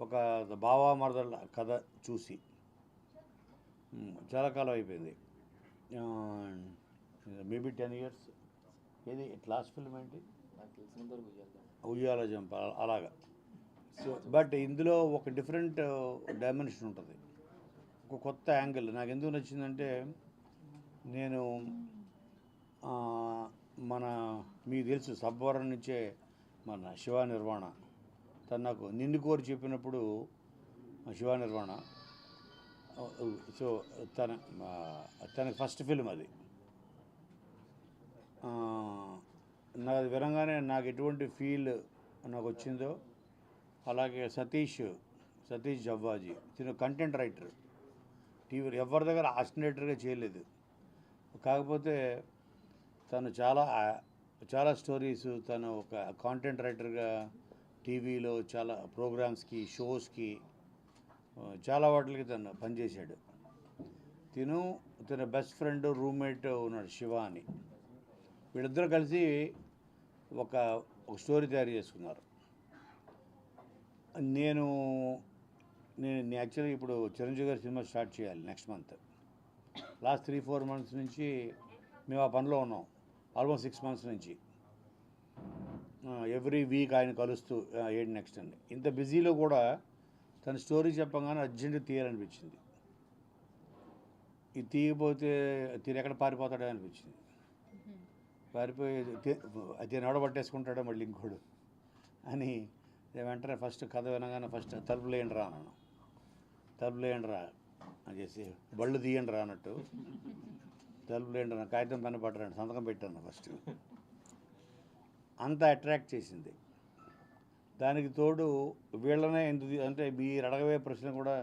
ఒక బావామరదల కథ చూసి చాలా కాలం అయిపోయింది. Maybe 10 years. ఏది లాస్ట్ ఫిల్మ్ ఏంటి? ఉయ్యాల జంప అలాగా. సో బట్ ఇందులో ఒక డిఫరెంట్ డైమెన్షన్ ఉంటుంది, ఒక కొత్త యాంగిల్. నాకు ఎందుకు నచ్చిందంటే, నేను మన మీకు తెలుసు సబ్బవరం నుంచే మన శివ నిర్వాణ, తను నాకు నిన్ను కోరి చెప్పినప్పుడు శివ నిర్వాణ, సో తనకి ఫస్ట్ ఫిల్మ్ అది. నాకు అది వినగానే నాకు ఎటువంటి ఫీల్ నాకు వచ్చిందో, అలాగే సతీష్ జవ్వాజీ, తిను కంటెంట్ రైటర్, టీవీ ఎవరి దగ్గర అసిస్టెంట్గా చేయలేదు. కాకపోతే తను చాలా స్టోరీస్, తను ఒక కాంటెంట్ రైటర్గా టీవీలో చాలా ప్రోగ్రామ్స్కి, షోస్కి, చాలా వాటికి తను పనిచేశాడు. తన బెస్ట్ ఫ్రెండ్, రూమ్మేట్ ఉన్నాడు శివ అని. వీళ్ళిద్దరూ కలిసి ఒక స్టోరీ తయారు చేసుకున్నారు. నేను యాక్చువల్గా ఇప్పుడు చిరంజీవి గారి సినిమా స్టార్ట్ చేయాలి నెక్స్ట్ మంత్. లాస్ట్ 3-4 months నుంచి మేము ఆ పనిలో ఉన్నాం. ఆల్మోస్ట్ 6 months నుంచి ఎవ్రీ వీక్ ఆయన కలుస్తూ ఏంటి నెక్స్ట్ అండి. ఇంత బిజీలో కూడా తన స్టోరీ చెప్పగానే అర్జెంటుగా తీయాలనిపించింది. ఇది తీయకపోతే ఎక్కడ పారిపోతాడో అనిపించింది. పారిపోయి అది నడబట్టేసుకుంటాడో మళ్ళీ ఇంకోడు అని వెంటనే ఫస్ట్ కథ వినగానే ఫస్ట్ తలుపులేయండి రా అన్నాను. తలుపులేయండి రా అని చేసి, బళ్ళు తీయండి రా అన్నట్టు తలుపులేయండి రా, కాగితం పని పట్టరండి, సంతకం పెట్టాను ఫస్ట్. అంత అట్రాక్ట్ చేసింది. దానికి తోడు వీళ్ళనే ఎందుకు అంటే మీరు అడగవే ప్రశ్న కూడా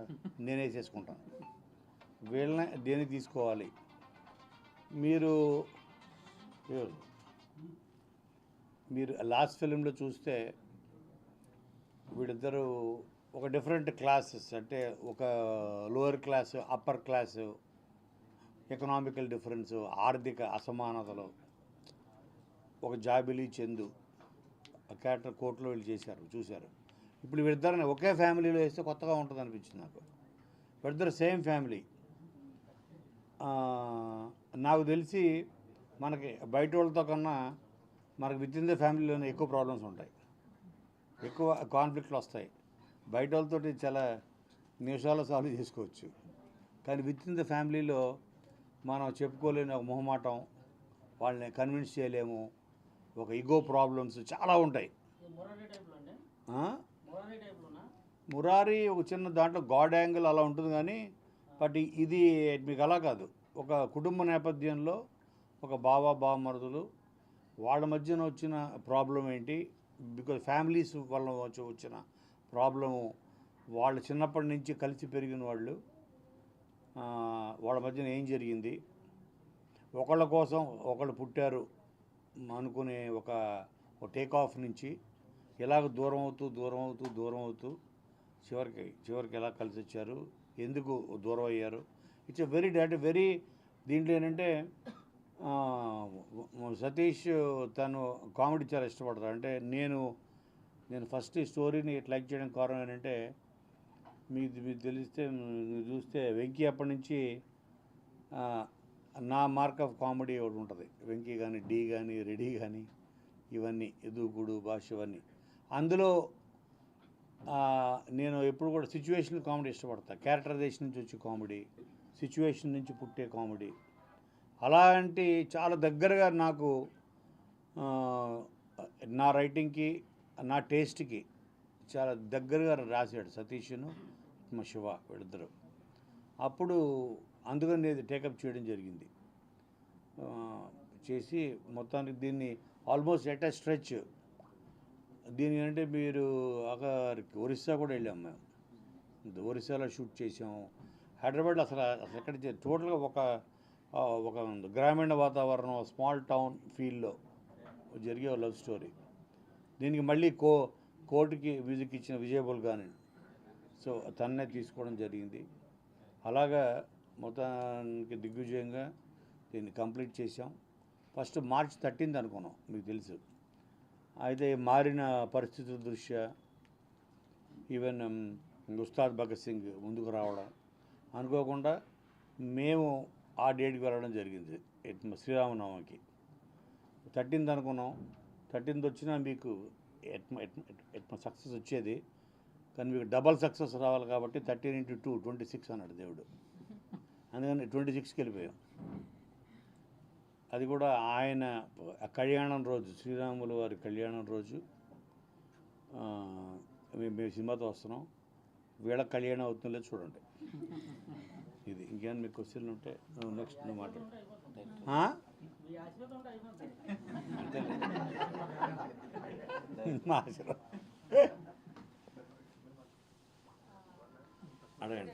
నేనే చేసుకుంటాను. వీళ్ళనే దేనికి తీసుకోవాలి? మీరు లాస్ట్ ఫిలింలో చూస్తే వీళ్ళిద్దరూ ఒక డిఫరెంట్ క్లాసెస్, అంటే ఒక lower class, upper class, economical difference, ఆర్థిక అసమానతలు, ఒక జాబిలి చందు క్యారెక్టర్ కోర్టులో వీళ్ళు చూశారు. ఇప్పుడు వీళ్ళిద్దరిని ఒకే ఫ్యామిలీలో వేస్తే కొత్తగా ఉంటుంది అనిపించింది నాకు. వీళ్ళిద్దరు సేమ్ ఫ్యామిలీ. నాకు తెలిసి మనకి బయట వాళ్ళతో కన్నా మనకు విత్ ఇన్ ద ఫ్యామిలీలోనే ఎక్కువ ప్రాబ్లమ్స్ ఉంటాయి, ఎక్కువ కాన్ఫ్లిక్ట్లు వస్తాయి. బయట వాళ్ళతో చాలా నిమిషాలు సాల్వ్ చేసుకోవచ్చు, కానీ విత్ ఇన్ ద ఫ్యామిలీలో మనం చెప్పుకోలేని ఒక మొహమాటం, వాళ్ళని కన్విన్స్ చేయలేము, ఒక ఈగో ప్రాబ్లమ్స్ చాలా ఉంటాయి. మురారి ఒక చిన్న దాంట్లో గాడ్ యాంగిల్ అలా ఉంటుంది, కానీ బట్ ఇది మీకు అలా కాదు. ఒక కుటుంబ నేపథ్యంలో ఒక బావమరుదులు, వాళ్ళ మధ్యన వచ్చిన ప్రాబ్లం ఏంటి, బికాజ్ ఫ్యామిలీస్ వల్ల వచ్చిన ప్రాబ్లము, వాళ్ళు చిన్నప్పటి నుంచి కలిసి పెరిగిన వాళ్ళు, వాళ్ళ మధ్యన ఏం జరిగింది, ఒకళ్ళ కోసం ఒకళ్ళు పుట్టారు అనుకునే ఒక టేక్ ఆఫ్ నుంచి ఎలాగ దూరం అవుతూ చివరికి ఎలా కలిసి వచ్చారు, ఎందుకు దూరం అయ్యారు. ఇట్స్ వెరీ దీంట్లో ఏంటంటే సతీష్ తను కామెడీ చాలా ఇష్టపడతాడు. అంటే నేను ఫస్ట్ ఈ స్టోరీని లైక్ చేయడానికి కారణం ఏంటంటే, మీకు తెలిస్తే చూస్తే వెంకీ అప్పటి నుంచి నా మార్క్ ఆఫ్ కామెడీ ఒకటి ఉంటుంది. వెంకీ కానీ, డీ కానీ, రెడీ కానీ, ఇవన్నీ ఎదుగుడు భాష ఇవన్నీ. అందులో నేను ఎప్పుడు కూడా సిచ్యువేషనల్ కామెడీ ఇష్టపడతాను. క్యారెక్టరైజేషన్ నుంచి వచ్చే కామెడీ, సిచ్యువేషన్ నుంచి పుట్టే కామెడీ, అలాంటి చాలా దగ్గరగా నాకు నా రైటింగ్కి, నా టేస్ట్కి చాలా దగ్గరగా రాశాడు సతీష్ను, మా శివ వీళ్ళిద్దరు. అప్పుడు అందుకని నేను టేకప్ చేయడం జరిగింది. చేసి మొత్తానికి దీన్ని ఆల్మోస్ట్ ఎట్ ఎ స్ట్రెచ్, దీని అంటే మీరు ఒరిస్సా కూడా వెళ్ళాము మేము. ఒరిస్సాలో షూట్ చేసాము. హైదరాబాద్ అసలు ఎక్కడ టోటల్గా ఒక గ్రామీణ వాతావరణం, స్మాల్ టౌన్ ఫీల్లో జరిగే లవ్ స్టోరీ. దీనికి మళ్ళీ కోర్టుకి మ్యూజిక్ ఇచ్చిన విజయబుల్ కానీ, సో తన్నే తీసుకోవడం జరిగింది. అలాగా మొత్తానికి దిగ్విజయంగా దీన్ని కంప్లీట్ చేసాం. ఫస్ట్ March 13th అనుకున్నాం, మీకు తెలుసు. అయితే మారిన పరిస్థితుల దృష్ట్యా ఈవెన్ ఉస్తాద్ భగత్ సింగ్ ముందుకు రావడం, అనుకోకుండా మేము ఆ డేట్కి వెళ్ళడం జరిగింది శ్రీరామనవమికి. 13th అనుకున్నాం, 13th వచ్చినా మీకు సక్సెస్ వచ్చేది, కానీ మీకు డబల్ సక్సెస్ రావాలి కాబట్టి 13 × 2 26 అన్నాడు దేవుడు. అందుకని 26కి వెళ్ళిపోయాం. అది కూడా ఆయన కళ్యాణం రోజు, శ్రీరాములు వారి కళ్యాణం రోజు మేము సినిమాతో వస్తున్నాం. వీళ్ళ కళ్యాణం అవుతుందో చూడండి. ఇది ఇంకేమైనా మీకు క్వశ్చన్లు ఉంటే నెక్స్ట్ నువ్వు మాట్లాడు. మా ఆశీర్వాదం అడగండి.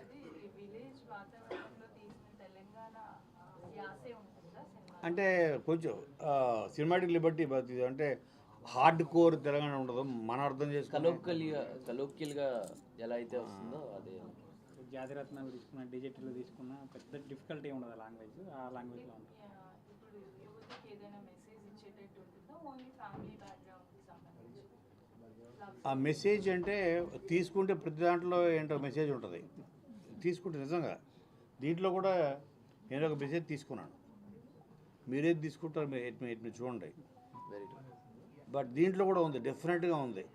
అంటే కొంచెం సినిమాటిక్ లిబర్టీ అంటే హార్డ్ కోర్ తెలంగాణ ఉండదు, మనం అర్థం కలోక్యల్గా ఎలా అయితే వస్తుందో అదే. జాతిరత్నాలు తీసుకున్నా, డిజిటల్ తీసుకున్నా పెద్ద డిఫికల్టీ ఉండదు లాంగ్వేజ్, ఆ లాంగ్వేజ్లో ఉంటుంది. ఆ మెసేజ్ అంటే తీసుకుంటే ప్రతి దాంట్లో ఏంటో మెసేజ్ ఉంటుంది. తీసుకుంటే నిజంగా దీంట్లో కూడా నేను ఒక మెసేజ్ తీసుకున్నాను. మీరేది తీసుకుంటారు మీరు చూడండి. బట్ దీంట్లో కూడా ఉంది, డెఫినెట్గా ఉంది.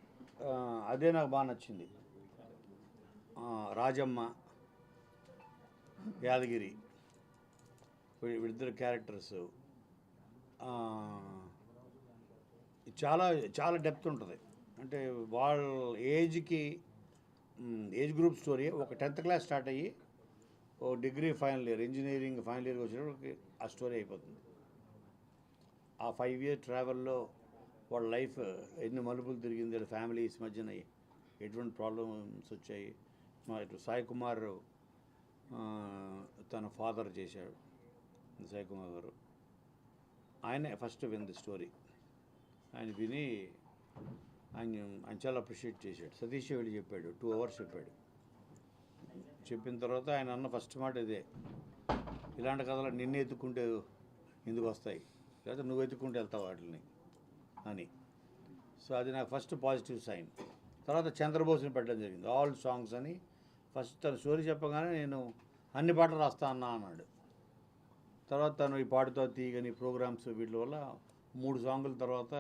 అదే నాకు బాగా నచ్చింది. రాజమ్మ, యాదగిరి వీళ్ళిద్దరు క్యారెక్టర్స్ చాలా చాలా డెప్త్ ఉంటుంది. అంటే వాళ్ళ ఏజ్ గ్రూప్ స్టోరీ. ఒక 10th క్లాస్ స్టార్ట్ అయ్యి ఓ degree final year, engineering final ఇయర్కి వచ్చినప్పటికి ఆ స్టోరీ అయిపోతుంది. ఆ 5 year ట్రావెల్లో వాళ్ళ లైఫ్ ఎన్ని మలుపులు తిరిగింది, వాళ్ళ ఫ్యామిలీస్ మధ్యన ఎటువంటి ప్రాబ్లమ్స్ వచ్చాయి. ఇటు సాయి కుమార్ తన ఫాదర్ చేశాడు, సాయి కుమార్ గారు. ఆయనే ఫస్ట్ వింది స్టోరీ. ఆయన విని ఆయన చాలా అప్రిషియేట్ చేశాడు. సతీష్ వెళ్ళి చెప్పాడు, 2 hours చెప్పాడు. చెప్పిన తర్వాత ఆయన అన్న ఫస్ట్ మాట ఇదే, ఇలాంటి కథలు నిన్నే ఎత్తుక్కుంటే ఎందుకు వస్తాయి, లేదా నువ్వు ఎత్తుక్కుంటే వెళ్తావు వాటిని అని. సో అది నాకు ఫస్ట్ పాజిటివ్ సైన్. తర్వాత చంద్రబోస్ని పెట్టడం జరిగింది, ఆల్ సాంగ్స్ అని. ఫస్ట్ తను స్టోరీ చెప్పగానే నేను అన్ని పాటలు రాస్తా అన్నాడు. తర్వాత తను ఈ పాటతో తీయని ప్రోగ్రామ్స్ వీటి వల్ల 3 songs తర్వాత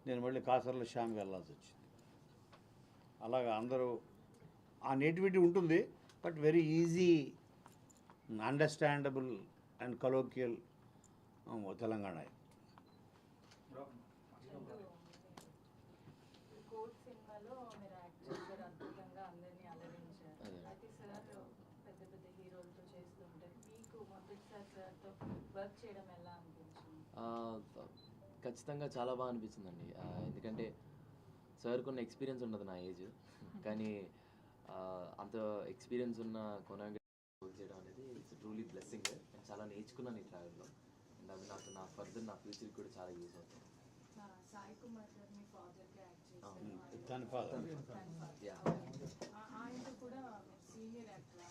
నేను మళ్ళీ కాసర్ల శ్యామ్కి వెళ్ళాల్సి వచ్చింది. అలాగా అందరూ ఆ నేటివిటీ ఉంటుంది, but very easy, understandable and colloquial Telangana. ఖచ్చితంగా చాలా బాగా అనిపించిందండి. ఎందుకంటే సార్ కొన్ని ఎక్స్పీరియన్స్ ఉండదు నా ఏజ్, కానీ అంత ఎక్స్పీరియన్స్ ఉన్న కొనగా వర్క్ చేయడం అనేది ఇట్స్ ట్రూలీ బ్లెస్సింగ్. నేను చాలా నేర్చుకున్నాను ఈ ట్రావెల్లో, అండ్ అది నాకు నా ఫర్దర్ నా ఫ్యూచర్కి కూడా చాలా యూజ్ అవుతుంది. సాయి కుమార్ గారు మీ ఫాదర్గా యాక్ట్ చేశారు, ఆయనతో కూడా సీనియర్ యాక్టర్,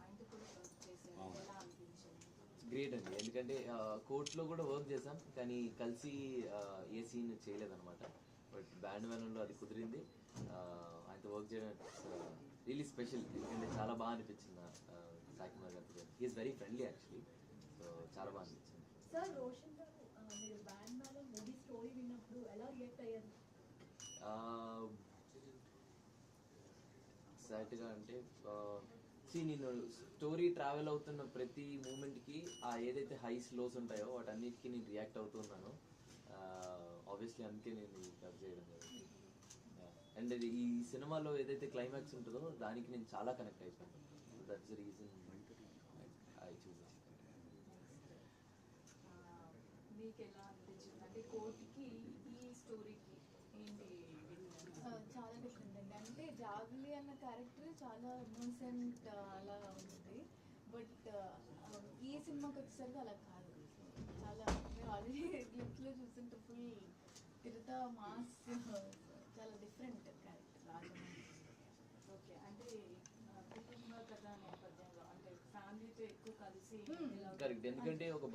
ఆయనతో కూడా వర్క్ చేశారు, ఎలా అనిపించింది? గ్రేట్ అండి, ఎందుకంటే కోర్ట్లో కూడా వర్క్ చేశాం, కానీ కలిసి ఏ సీన్ చేయలేదన్నమాట. బట్ బ్యాండ్ మేళంలో అది కుదిరింది. ఆయనతో వర్క్ చేయడం రియలీ స్పెషల్, ఎందుకంటే చాలా బాగా అనిపించింది సాయి కుమార్ గారితో. He is very friendly actually, so చాలా బాగా అనిపించింది. సార్, రోషన్ గారు మీరు బ్యాండ్ మేళం మూవీ స్టోరీ విన్నప్పుడు ఎలా రియాక్ట్ అయ్యారు? ఎగ్జాక్ట్గా అంటే నేను స్టోరీ ట్రావెల్ అవుతున్న ప్రతి మూమెంట్కి ఏదైతే హైస్ లోస్ ఉంటాయో వాటన్నిటికీ నేను రియాక్ట్ అవుతున్నాను. ఆబ్వియస్లీ అందుకే నేను కవర్ చేయడం జరిగింది. అండ్ ఈ సినిమాలో ఏదైతే క్లైమాక్స్ ఉంటుందో దానికి నేను చాలా కనెక్ట్ అయిపోయాను. That's the reason I choose. మీకు ఎలా అనిపించింది? అంటే కోర్టుకి ఈ స్టోరీకి ఏంటి? చాలా డిఫరెంట్ అండి. అంటే జాగ్లీ అన్న క్యారెక్టర్ చాలా ఇన్నోసెంట్ అలా ఉంటుంది, బట్ ఈ సినిమాకి వచ్చేసరికి అలా కాదు. చాలా మేము ఆల్రెడీ క్లిప్స్లో చూస్తుంటే ఫుల్ తిరుతా మాస్, చాలా డిఫరెంట్ క్యారెక్టర్ రాజమౌళి. ఓకే, అంటే కుటుంబ కథ నేపథ్యంలో అంటే ఫ్యామిలీతో ఎక్కువ కలిసి కరెక్ట్, ఎందుకంటే ఒక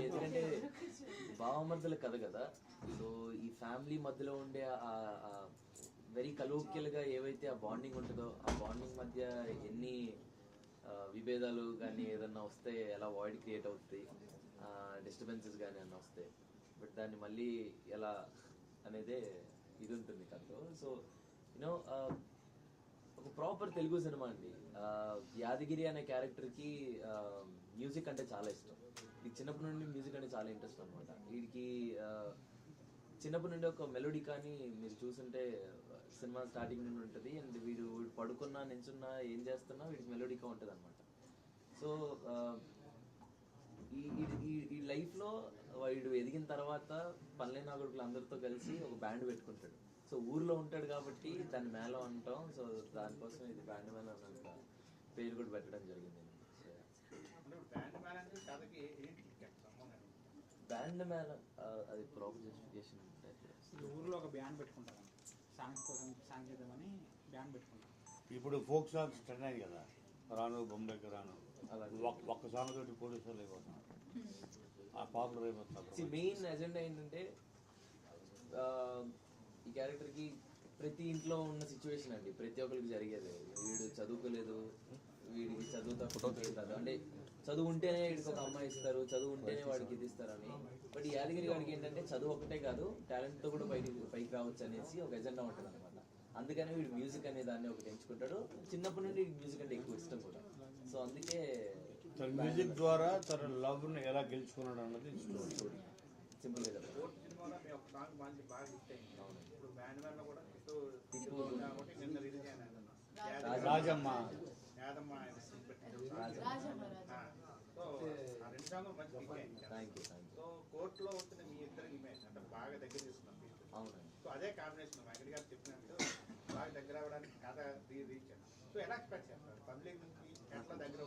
ఎందుకంటే బావమర్దుల కథ కదా. సో ఈ ఫ్యామిలీ మధ్యలో ఉండే వెరీ కలోక్యల్గా ఏవైతే ఆ బాండింగ్ ఉంటుందో ఆ బాండింగ్ మధ్య ఎన్ని విభేదాలు కానీ ఏదన్నా వస్తే ఎలా వాయిడ్ క్రియేట్ అవుతుంది, డిస్టర్బెన్సెస్ కానీ అన్న వస్తాయి, బట్ దాన్ని మళ్ళీ ఎలా అనేదే ఇది ఉంటుంది కథలో. సో యూనో ఒక ప్రాపర్ తెలుగు సినిమా అండి. యాదగిరి అనే క్యారెక్టర్కి మ్యూజిక్ అంటే చాలా ఇష్టం. వీడికి చిన్నప్పటి నుండి మ్యూజిక్ అంటే చాలా ఇంట్రెస్ట్ అనమాట. వీడికి చిన్నప్పటి నుండి ఒక మెలోడీ కానీ మీరు చూసుంటే సినిమా స్టార్టింగ్ నుండి ఉంటుంది. అండ్ వీడు పడుకున్నా నించున్నా ఏం చేస్తున్నా వీడికి మెలోడీగా ఉంటుంది అనమాట. సో ఈ లైఫ్లో వీడు ఎదిగిన తర్వాత పల్లె నాగుడుకులు అందరితో కలిసి ఒక బ్యాండ్ పెట్టుకుంటాడు. సో ఊర్లో ఉంటాడు కాబట్టి దాన్ని మేళ అంటాం. సో దానికోసం ఇది బ్యాండ్ మేళ అన్నంత పేరు కూడా పెట్టడం జరిగింది. బ్యాండ్ మేళ అది ప్రాపర్ జస్టిఫికేషన్. ఊర్లో ఒక బ్యాండ్ పెట్టుకుంటారు, సాంగ్స్ కోసం సాంగ్ చేద్దామని బ్యాండ్ పెట్టుకుంటారు. ఇప్పుడు ఫోక్ సాంగ్స్ ట్రెండ్ అయ్యి కదా, రాను బొమ్మకి రాను, ఒక్క సాంగ్ తోటి పోలీసులు అయిపోతున్నారు, ఆ పాపులర్ అయిపోతున్నారు. మెయిన్ ఎజెండా ఏంటంటే ఈ క్యారెక్టర్కి ప్రతి ఇంట్లో ఉన్న సిచ్యువేషన్ అండి, ప్రతి ఒక్కరికి జరిగేది. వీడు చదువుకోలేదు, వీడికి చదువు తక్కువ, అంటే చదువు ఉంటేనే వీడికి ఒక అమ్మాయి ఇస్తారు, చదువు ఉంటేనే వాడికి ఇది ఇస్తారని. బట్ ఈ యాదగిరి వాడికి ఏంటంటే చదువు ఒకటే కాదు, టాలెంట్తో కూడా పైకి రావచ్చు అనేసి ఒక ఎజెండా ఉంటుంది అనమాట. అందుకనే వీడు మ్యూజిక్ అనే దాన్ని ఒకటి ఎంచుకుంటాడు. చిన్నప్పటి నుండి మ్యూజిక్ అంటే ఎక్కువ ఇష్టం కూడా. సో అందుకే తన మ్యూజిక్ ద్వారా తన లవ్ని ఎలా గెలుచుకున్నాడు అన్నది స్టోరీ. సింపుల్గా చెప్పాలి. Rajamma thank you. సో కోర్టులో వచ్చిన మీ ఇద్దరు ఇమేజ్ అంటే బాగా దగ్గర తీసుకున్నాం. అవునండి. సో అదే కాంబినేషన్ వెంకట గారు చెప్పినట్టు బాగా దగ్గర అవ్వడానికి కథ రీచ్. సో ఎలా ఎక్స్పెక్ట్ చేస్తారు పబ్లిక్ నుంచి ఎట్లా దగ్గర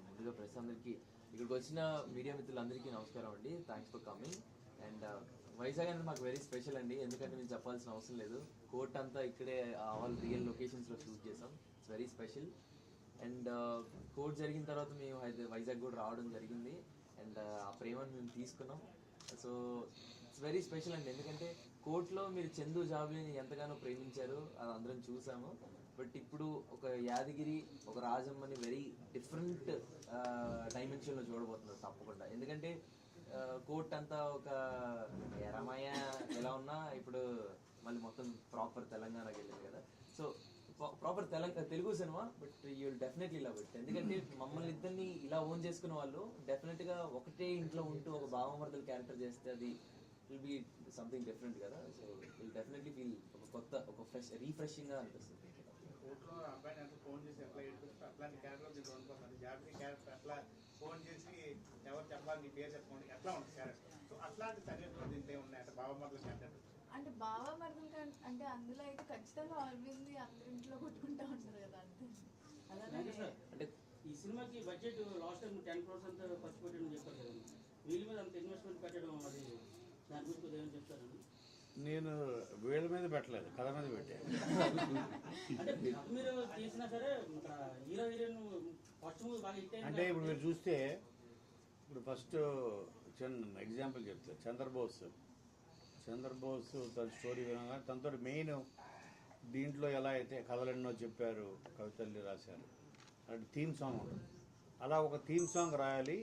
ముందుగా ప్రెస్ అందరికీ, ఇక్కడికి వచ్చిన మీడియా మిత్రులందరికీ నమస్కారం అండి. Thanks for coming. And Vizag అనేది మాకు వెరీ స్పెషల్ అండి, ఎందుకంటే మేము చెప్పాల్సిన అవసరం లేదు. కోర్ట్ అంతా ఇక్కడే ఆల్ రియల్ లొకేషన్స్లో షూట్ చేసాం. It's very special. And court జరిగిన తర్వాత మేము వైజాగ్ కూడా రావడం జరిగింది. అండ్ ఆ ప్రేమను మేము తీసుకున్నాం. సో ఇట్స్ వెరీ స్పెషల్ అండి, ఎందుకంటే కోర్టులో మీరు చందు జావ్లీని ఎంతగానో ప్రేమించారు, అది అందరం చూసాము. బట్ ఇప్పుడు ఒక యాదగిరి, ఒక రాజమ్మని వెరీ డిఫరెంట్ డైమెన్షన్లో చూడబోతున్నారు తప్పకుండా. ఎందుకంటే కోర్ట్ అంతా ఒక రమయ్య ఎలా ఉన్నా ఇప్పుడు మళ్ళీ మొత్తం ప్రాపర్ తెలంగాణకి వెళ్ళింది కదా. So proper Telugu cinema, but you will definitely love it. ఎందుకంటే మమ్మల్ని ఇద్దరిని ఇలా ఓన్ చేసుకున్న వాళ్ళు డెఫినెట్గా ఒకటే ఇంట్లో ఉంటూ ఒక బావమర్దల క్యారెక్టర్ చేస్తే అది విల్ బీ సంథింగ్ డిఫరెంట్ కదా. సో విల్ డెఫినెట్లీ ఫీల్ ఒక కొత్త, ఒక రీఫ్రెషింగ్గా అనిపిస్తుంది. కోర్టులో అబ్బాయిని ఎంత ఫోన్ చేసి ఎట్లా ఏడుపుకుంటే అట్లాంటి క్యారెక్టర్ దీంట్లో ఉంటుంది. జాబిలీ క్యారెక్టర్ అట్లా ఫోన్ చేసి ఎవరు చెప్పాలి నీ పేరు చెప్పండి ఎట్లా ఉంటుంది క్యారెక్టర్. సో అట్లాంటి సన్నిహితులు దీంట్లో ఉన్నాయి అంటే బావమర్దల క్యారెక్టర్. అంటే బావ మరదలు అంటే అందులో అయితే ఖచ్చితంగా ఆల్వేస్ అందరింట్లో కొట్టుకుంటా ఉంటారు కదా. అంతే అలాగే అంటే ఈ సినిమాకి బడ్జెట్ లాస్ట్ టైం 10 crores అంతా ఖర్చు పెట్టడం చెప్పారు కదా, వీళ్ళ మీద అంత ఇన్వెస్ట్మెంట్ పెట్టడం అది దాని గురించి ఏమైనా చెప్తారండి? నేను వీళ్ళ మీద పెట్టలేదు, కథ మీద పెట్టాను. అంటే మీరు తీసినా సరే హీరో హీరోయిన్ ఫస్ట్ మూవీ బాగా హిట్ అంటే ఇప్పుడు మీరు చూస్తే, ఇప్పుడు ఫస్ట్ ఎగ్జాంపుల్ చెప్తా, చంద్రబోస్ తన స్టోరీ వినగా తనతో మెయిన్ దీంట్లో ఎలా అయితే కథలెన్నో చెప్పారు, కవితల్ని రాశారు, అంటే థీమ్ సాంగ్ ఉంటుంది. అలా ఒక థీమ్ సాంగ్ రాయాలి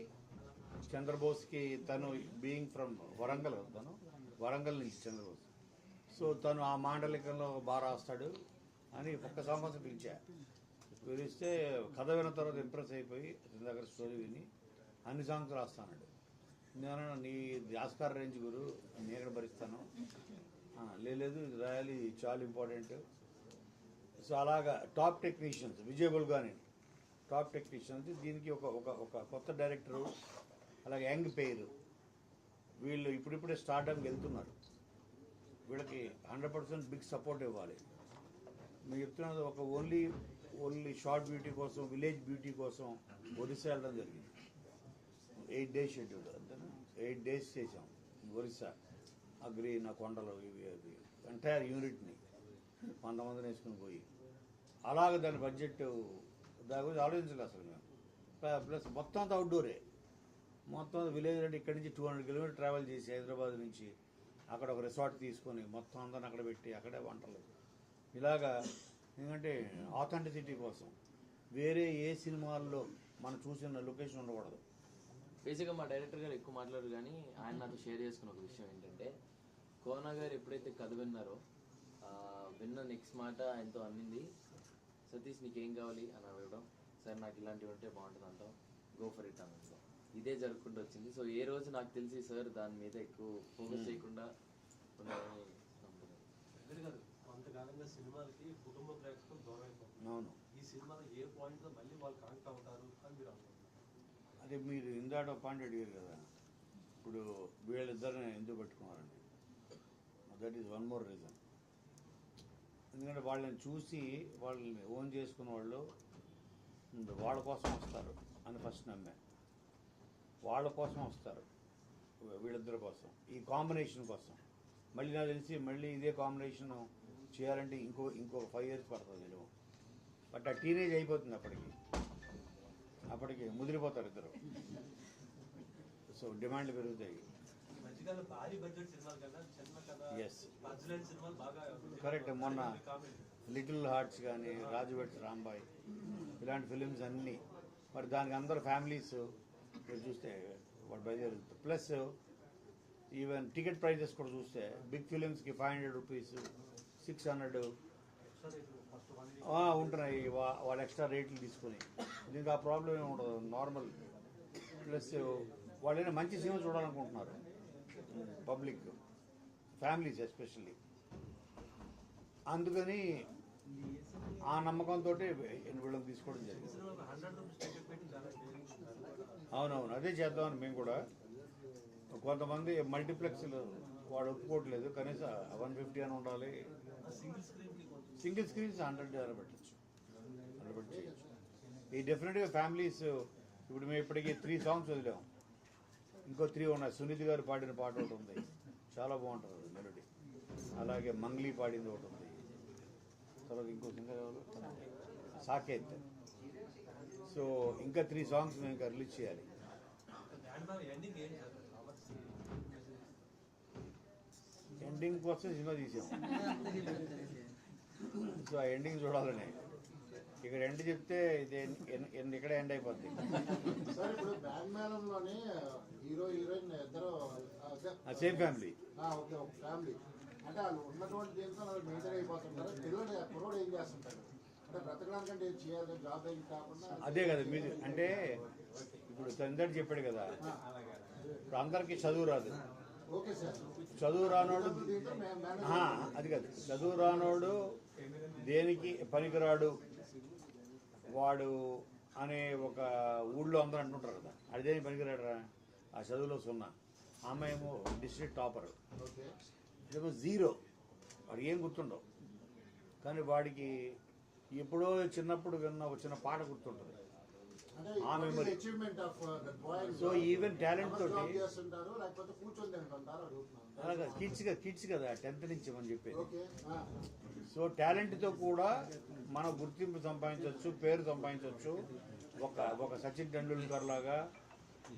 చంద్రబోస్కి. తను బీయింగ్ ఫ్రమ్ వరంగల్, తను వరంగల్ నుంచి చంద్రబోస్. సో తను ఆ మాండలికంలో బాగా రాస్తాడు అని ఒక్క సాంగ్ కోసం పిలిస్తే కథ విన్న తర్వాత ఇంప్రెస్ అయిపోయి అతని దగ్గర స్టోరీ విని అన్ని సాంగ్స్ రాస్తాడు. నేను నీ ఆస్కార్ రేంజ్ గురు, నేను ఎక్కడ భరిస్తాను, లేదు ఇది రాయాలి, చాలా ఇంపార్టెంట్. సో అలాగా టాప్ టెక్నీషియన్స్, విజయబుల్ కానీ టాప్ టెక్నీషియన్స్, దీనికి ఒక కొత్త డైరెక్టరు, అలాగే యంగ్ పేరు, వీళ్ళు ఇప్పుడిప్పుడే స్టార్డమ్కి వెళ్తున్నారు. వీళ్ళకి 100% బిగ్ సపోర్ట్ ఇవ్వాలి. మీరు చెప్తున్నది ఒక ఓన్లీ షార్ట్ బ్యూటీ కోసం, విలేజ్ బ్యూటీ కోసం ఒరిస్సా వెళ్ళడం జరిగింది. 8 days షెడ్యూల్, అంతేనా, 8 days చేసాం ఒరిస్సా. ఆ గ్రీన్, ఆ కొండలు, ఇవి అవి ఎంటైర్ యూనిట్ని 100 మందిని వేసుకుని పోయి, అలాగ దాని బడ్జెట్ దాని గురించి ఆలోచించలేదు అసలు మేము. ప్లస్ మొత్తం అంతా అవుట్డోరే, మొత్తం విలేజ్ అంటే ఇక్కడి నుంచి 200 kilometers ట్రావెల్ చేసి హైదరాబాద్ నుంచి అక్కడ ఒక రిసార్ట్ తీసుకొని మొత్తం అందరిని అక్కడ పెట్టి అక్కడే వంటలు ఇలాగా. ఎందుకంటే ఆథెంటిసిటీ కోసం వేరే ఏ సినిమాల్లో మనం చూసిన లొకేషన్ ఉండకూడదు. బేసిక్గా మా డైరెక్టర్ గారు ఎక్కువ మాట్లాడరు, కానీ ఆయన నాతో షేర్ చేసుకున్న ఒక విషయం ఏంటంటే, కోనా గారు ఎప్పుడైతే కథ విన్నారో విన్న నెక్స్ట్ మాట ఆయనతో అన్నింది, సతీష్ నీకేం కావాలి అని అడగడం, సార్ నాకు ఇలాంటివి ఉంటే బాగుంటుంది అంటాం, గో ఫర్ ఇట్ అనడం. ఇదే జరుపుకుంటూ వచ్చింది. సో ఏ రోజు నాకు తెలిసి సార్ దాని మీద ఎక్కువ ఫోకస్ చేయకుండా ఉన్నారని నమ్ముతున్నాను. కొంతకాలంగా సినిమాలకి కుటుంబ ప్రేక్షకులు దూరం అయిపోతుంది. అవును, ఈ సినిమాలో ఏ పాయింట్లో మళ్ళీ వాళ్ళు కనెక్ట్ అవుతారు అని మీరు అనుకుంటున్నారు? అదే మీరు ఇందాక పాయింట్ అడిగారు కదా, ఇప్పుడు వీళ్ళిద్దరిని ఎందుకు పెట్టుకున్నారండి, that is one more reason. ఎందుకంటే వాళ్ళని చూసి వాళ్ళని ఓన్ చేసుకున్న వాళ్ళు వాళ్ళ కోసం వస్తారు అని ఫస్ట్ నమ్మే. వాళ్ళ కోసం వస్తారు, వీళ్ళిద్దరి కోసం, ఈ కాంబినేషన్ కోసం. మళ్ళీ నాకు తెలిసి మళ్ళీ ఇదే కాంబినేషన్ చేయాలంటే ఇంకో 5 years పడుతుంది వీళ్ళు. బట్ ఆ టీనేజ్ అయిపోతుంది అప్పటికి ముదిరిపోతారు ఇద్దరు. సో డిమాండ్లు పెరుగుతాయి. ఈ మధ్యకాలం భారీ బడ్జెట్ సినిమాలు కన్నా చిన్న కథ ఎస్, పజ్జలైన సినిమాలు బాగా కరెక్ట్. మొన్న కామెంట్ లిటిల్ హార్ట్స్ కానీ, రాజువెట్స్ రాంబాయ్, ఇలాంటి ఫిలిమ్స్ అన్నీ మరి దానికి అందరు ఫ్యామిలీస్ మీరు చూస్తే వాడు బయలుదేరుతుంది. ప్లస్ ఈవెన్ టికెట్ ప్రైజెస్ కూడా చూస్తే బిగ్ ఫిలిమ్స్కి 500 రూపీస్, 600 ఉంటున్నాయి. వాళ్ళు ఎక్స్ట్రా రేట్లు తీసుకుని, దీనికి ఆ ప్రాబ్లం ఏమి ఉండదు, నార్మల్. ప్లస్ వాళ్ళైనా మంచి సినిమా చూడాలనుకుంటున్నారు పబ్లిక్, ఫ్యామిలీస్ ఎస్పెషల్లీ. అందుకని ఆ నమ్మకంతో వీళ్ళని తీసుకోవడం జరిగింది. సినిమాకి 100 రూపీస్ టికెట్ పెట్టి చాలా అవునవును, అదే చేద్దామని మేము కూడా. కొంతమంది మల్టీప్లెక్స్లు వాడు ఒప్పుకోవట్లేదు, కనీసం 150 అని ఉండాలి. సింగిల్ స్క్రీన్కి కొంచెం సింగిల్ స్క్రీన్స్ 100 అలా పెట్టచ్చు, అలా పెట్టి చేయొచ్చు. ఈ డెఫినెట్గా ఫ్యామిలీస్. ఇప్పుడు మేము ఇప్పటికీ 3 songs వదిలాం, ఇంకో 3 ఉన్నాయి. సునీత్ గారు పాడిన పాట ఒకటి ఉంది, చాలా బాగుంటుంది మెలోడీ. అలాగే మంగ్లీ పాడింది ఒకటి ఉంది. తర్వాత ఇంకో సింగర్ ఎవరు, సాకేత్. సో ఇంకా 3 songs మేము ఇంకా రిలీజ్ చేయాలి. ఎండింగ్ ఏం చేస్తారు? ఎండింగ్ కోసం సినిమా తీసాం. సో ఆ ఎండింగ్ చూడాలని. ఇక్కడ ఎండ్ చెప్తే ఇది ఇక్కడ ఎండ్ అయిపోద్ది. సార్ ఇప్పుడు బ్యాండ్ మేళంలోనే హీరో హీరోయిన్ ఇద్దరు సేమ్ ఫ్యామిలీ. ఓకే, ఒక ఫ్యామిలీ అంటే వాళ్ళు ఉన్నటువంటి దీంతో వాళ్ళు మేజర్ అయిపోతుంటారు. పిల్లలు కుర్రోడు ఏం చేస్తుంటారు అంటే బ్రతకడానికంటే ఏం చేయాలి, జాబ్ ఏం కాకుండా. అదే కదా మీరు అంటే ఇప్పుడు తండ్రి చెప్పాడు కదా, ఇప్పుడు అందరికీ చదువు రాదు. ఓకే సార్, చదువు రానోడు దీంతో మేనేజ్ అది కాదు, చదువు రానోడు దేనికి పనికిరాడు వాడు అనే ఒక ఊళ్ళో అందరూ అంటుంటారు కదా, అదేమి పనికిరాడరా, ఆ చదువులో 0. ఆమె ఏమో డిస్ట్రిక్ట్ టాపర్, ఓకే ఇదేమో 0. వాడు ఏం గుర్తుండవు, కానీ వాడికి ఎప్పుడో చిన్నప్పుడు విన్న వచ్చిన పాట గుర్తుంటుంది. అంటే ఆ memory. Achievement of that boy. So even talent తోటి జాబ్ చేస్తుంటారు లేకపోతే కూర్చొని తింటుంటారు అడుగుతున్నాను. అలాగా కిడ్స్ కదా 10th నుంచి మనం చెప్పేది. ఓకే సో టాలెంట్తో కూడా మనం గుర్తింపు సంపాదించవచ్చు, పేరు సంపాదించవచ్చు. ఒక సచిన్ టెండూల్కర్ లాగా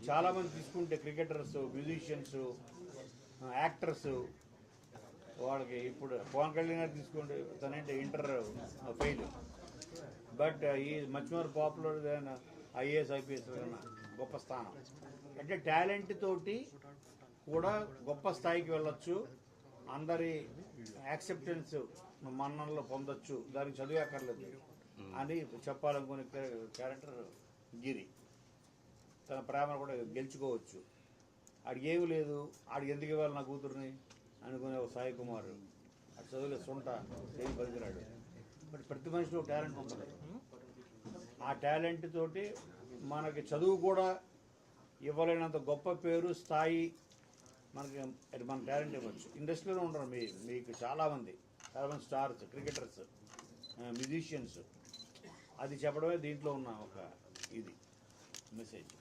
చాలామంది తీసుకుంటే క్రికెటర్స్, మ్యూజిషియన్స్, యాక్టర్స్, వాళ్ళకి ఇప్పుడు పవన్ కళ్యాణ్ గారు తీసుకోండి, తనంటే ఇంటర్ ఫెయిల్, బట్ ఈ much more popular than IAS IPS కన్నా గొప్ప స్థానం. అంటే టాలెంట్ తోటి కూడా గొప్ప స్థాయికి వెళ్ళొచ్చు, అందరి యాక్సెప్టెన్స్ మన్ననలో పొందొచ్చు, దానికి చదివే అక్కర్లేదు అని చెప్పాలనుకునే క్యారెక్టర్ గిరి. తన ప్రేమను కూడా గెలుచుకోవచ్చు. ఆడికి ఏమి లేదు, ఆడికి ఎందుకు ఇవ్వాలి నా కూతుర్ని అనుకునే ఒక సాయి కుమార్, అటు చదువులే సొంట ఏం పనికిరాడు. బట్ ప్రతి మనిషిలో టాలెంట్ ఉంటుంది. ఆ టాలెంట్ తోటి మనకి చదువు కూడా ఇవ్వలేనంత గొప్ప పేరు, స్థాయి మనకి మన టాలెంట్ ఇవ్వచ్చు. ఇండస్ట్రీలో ఉంటారు మీకు చాలామంది స్టార్స్, క్రికెటర్స్, మ్యూజిషియన్స్. అది చెప్పడమే దీంట్లో ఉన్న ఒక ఇది మెసేజ్.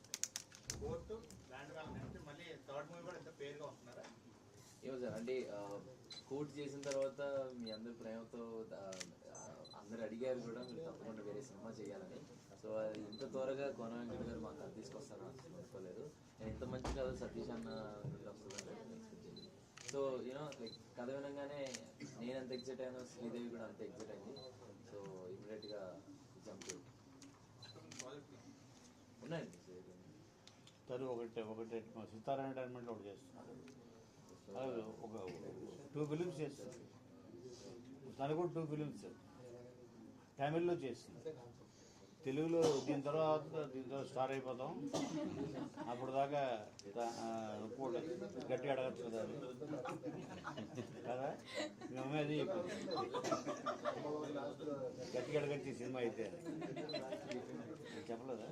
కోర్టు బ్యాండ్ వాళ్ళ నుంచి మళ్ళీ థర్డ్ మూవీ కూడా ఎంత పేరుగా వస్తున్నారా? ఏమో సార్, అంటే కోర్ట్ చేసిన తర్వాత మీ అందరి ప్రేమతో అందరు అడిగారు కూడా మీరు తప్పకుండా వేరే సినిమా చేయాలని. సో అది ఇంత త్వరగా కోన వెంకట గారు మాకు అది తీసుకొస్తాను అనుకోలేదు. నేను ఇంత మంచి కథ సతీష్ అన్న వస్తుందని ఎక్స్పెక్ట్ చేయండి. సో యూనో లైక్ కథ వినగానే నేను అంత ఎగ్జైట్ అయ్యాను, శ్రీదేవి కూడా అంత ఎగ్జైట్ అయింది. సో ఇమీడియట్గా జంప్ ఉన్నాయండి. తను ఒకటి సితారా ఎంటర్టైన్మెంట్లో ఒకటి చేస్తున్నారు, అలాగే ఒక 2 ఫిలిమ్స్ చేస్తుంది. తను కూడా 2 ఫిలిమ్స్ తమిళ్లో చేస్తుంది, తెలుగులో దీని తర్వాత స్టార్ అయిపోతాం. అప్పుడు దాకా రిపోర్ట్ గట్టిగా అడగచ్చు కదా అది కదా, మీ అమ్మాయి అది చెప్పింది, గట్టిగా అడగచ్చు ఈ సినిమా అయితే చెప్పలేదా?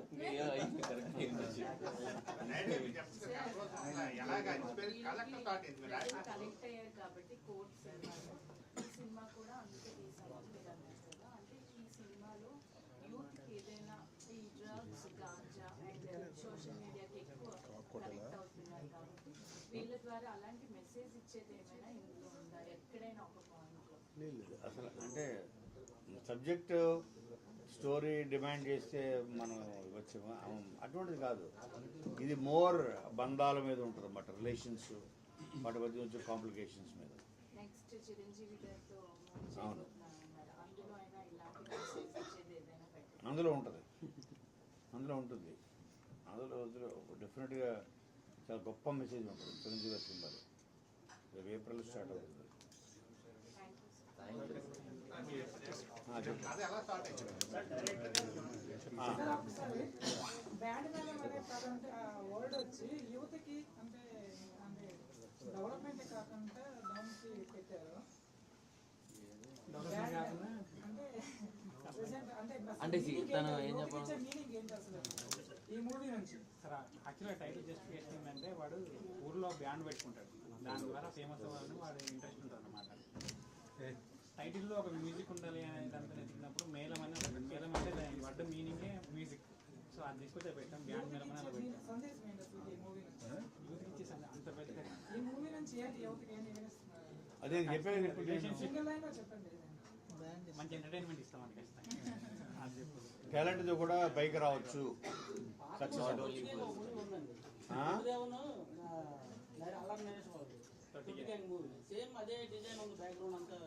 కనెక్ట్ అయ్యారు కాబట్టి కోర్ట్ సినిమాలో ఈ సినిమా కూడా అందుకే తీసాను మీరు అన్నారు కదా. అంటే ఈ సినిమాలో యూత్కి ఏదైనా ఈ డ్రగ్స్, గాంజా అండ్ సోషల్ మీడియాకి ఎక్కువ కనెక్ట్ అవుతున్నారు కాబట్టి వీళ్ళ ద్వారా అలాంటి మెసేజ్ ఇచ్చేది ఏమైనా ఇందులో ఉందా ఎక్కడైనా ఒక పాయింట్లో? లేదు అసలు, అంటే సబ్జెక్ట్ స్టోరీ డిమాండ్ చేస్తే మనం ఇవ్వచ్చు, అటువంటిది కాదు. ఇది మోర్ బంధాల మీద ఉంటుంది అన్నమాట, రిలేషన్స్, వాటి మధ్య వచ్చే కాంప్లికేషన్స్ మీద. నెక్స్ట్ చిరంజీవి గారితో అవును. అందులో అయినా ఇలాంటి మెసేజ్ ఇచ్చేది ఏదైనా పెట్టారు? అందులో ఉంటుంది, అందులో డెఫినెట్గా చాలా గొప్ప మెసేజ్ ఉంటుంది చిరంజీవి గారి సినిమాలో. రేపు ఏప్రిల్ స్టార్ట్ అవుతుంది. అది ఎలా స్టార్ట్ అయింది? బ్యాండ్ మేళం అనే పదం అంటే ఆ వర్డ్ వచ్చి యువతకి అంటే అంటే డెవలప్మెంట్ కాకుండా డౌన్కి పెట్టారు. అంటే తను ఏం చెప్పాలి మీనింగ్ ఏంటి అసలు ఈ మూవీ నుంచి? సరే యాక్చువల్గా టైటిల్ జస్టిఫికేషన్ ఏంటంటే వాడు ఊర్లో బ్యాండ్ పెట్టుకుంటాడు, దాని ద్వారా ఫేమస్ అవ్వాలని వాడు ఇంట్రెస్ట్ ఉంటుంది అన్నమాట. టైటిల్లో ఒక మ్యూజిక్ ఉండాలి అని దాంట్లో చిన్నప్పుడు మేళం అని ఒకటి, మేళం అంటే దాని వర్డ్ మీనింగే మ్యూజిక్. సో అది తీసుకొచ్చే పెట్టాం, బ్యాండ్ మేళం అని అలా పెట్టాం. సందేశం ఏంటి అసలు ఈ మూవీ నుంచి? యూత్ ఇచ్చేసి అంత పెద్ద ఈ మూవీ నుంచి ఏంటి యువతకి ఏం వివరిస్తున్నారు? అదే చెప్పేది, సింగిల్ లైన్ లో చెప్పండి. మంచి ఎంటర్టైన్మెంట్ ఇస్తాం అని ఖచ్చితంగా అది చెప్పు. టాలెంట్తో కూడా పైకి రావచ్చు, సక్సెస్ అవ్వచ్చు. సేమ్ అదే డిజైన్ ఉంది, బ్యాక్గ్రౌండ్ అంతా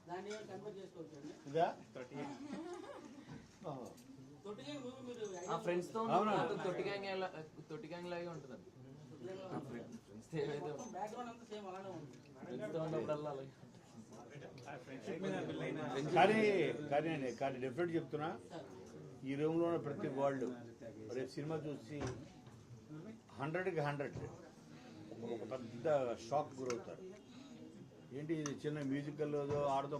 దాన్ని కన్వర్ట్ చేసుకోవచ్చు అండి. ఇదా తొట్టి గ్యాంగ్ మూవీ మీరు ఆ ఫ్రెండ్స్తో తొట్టి గ్యాంగ్ లాగే ఉంటుందండి. బ్యాక్గ్రౌండ్ అంతా సేమ్ అలానే ఉంది. ఫ్రెండ్స్తో ఉన్నప్పుడల్లా అలాగే. కానీ డెఫినెట్ చెప్తున్నా, ఈ రూమ్లో ఉన్న ప్రతి వాళ్ళు రేపు సినిమా చూసి 100కి 100 ఒక పెద్ద షాక్ గురవుతారు. ఏంటి ఇది చిన్న మ్యూజికల్ ఆడుతూ